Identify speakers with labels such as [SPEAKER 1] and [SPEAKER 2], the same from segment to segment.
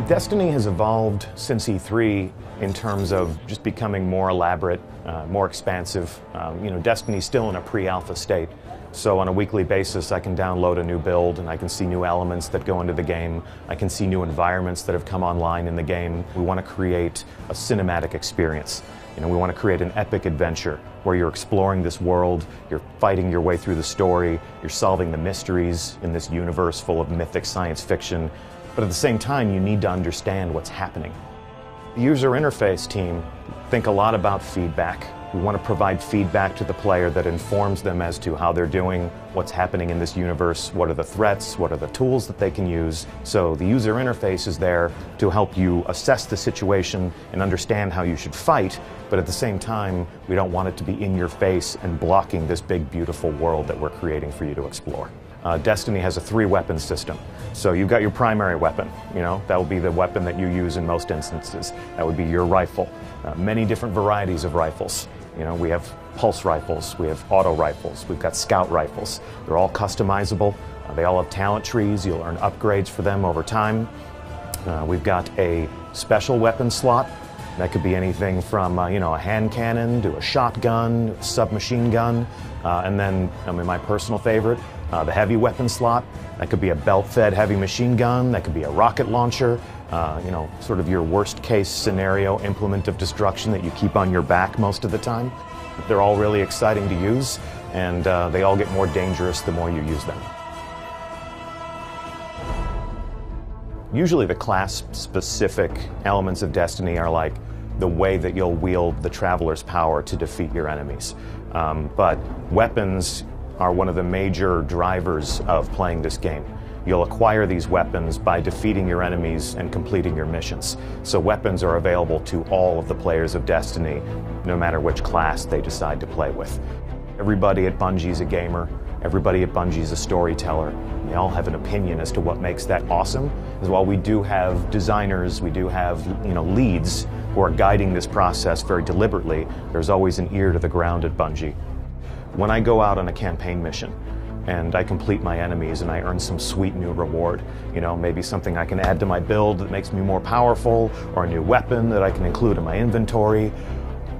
[SPEAKER 1] Destiny has evolved since E3 in terms of just becoming more elaborate, more expansive. Destiny's still in a pre-alpha state, so on a weekly basis I can download a new build and I can see new elements that go into the game. I can see new environments that have come online in the game. We want to create a cinematic experience. We want to create an epic adventure where you're exploring this world, you're fighting your way through the story, you're solving the mysteries in this universe full of mythic science fiction. But at the same time, you need to understand what's happening. The user interface team think a lot about feedback. We want to provide feedback to the player that informs them as to how they're doing, what's happening in this universe, what are the threats, what are the tools that they can use. So the user interface is there to help you assess the situation and understand how you should fight, but at the same time, we don't want it to be in your face and blocking this big, beautiful world that we're creating for you to explore. Destiny has a 3-weapon system. So you've got your primary weapon, that will be the weapon that you use in most instances. That would be your rifle. Many different varieties of rifles. We have pulse rifles, we have auto rifles, we've got scout rifles. They're all customizable. They all have talent trees. You'll earn upgrades for them over time. We've got a special weapon slot. That could be anything from a hand cannon to a shotgun, a submachine gun, and then my personal favorite, the heavy weapon slot. That could be a belt-fed heavy machine gun. That could be a rocket launcher. Sort of your worst-case scenario implement of destruction that you keep on your back most of the time. They're all really exciting to use, and they all get more dangerous the more you use them. Usually the class-specific elements of Destiny are like the way that you'll wield the Traveler's power to defeat your enemies. But weapons are one of the major drivers of playing this game. You'll acquire these weapons by defeating your enemies and completing your missions. So weapons are available to all of the players of Destiny, no matter which class they decide to play with. Everybody at Bungie's a gamer. Everybody at Bungie's a storyteller. They all have an opinion as to what makes that awesome. As well, we do have designers, we do have leads who are guiding this process very deliberately. There's always an ear to the ground at Bungie. When I go out on a campaign mission and I complete my enemies and I earn some sweet new reward, maybe something I can add to my build that makes me more powerful, or a new weapon that I can include in my inventory,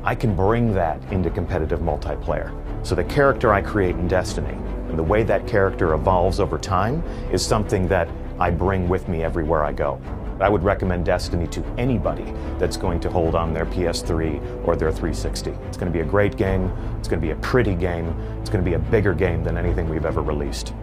[SPEAKER 1] I can bring that into competitive multiplayer. So the character I create in Destiny and the way that character evolves over time is something that I bring with me everywhere I go. I would recommend Destiny to anybody that's going to hold on their PS3 or their 360. It's going to be a great game, it's going to be a pretty game, it's going to be a bigger game than anything we've ever released.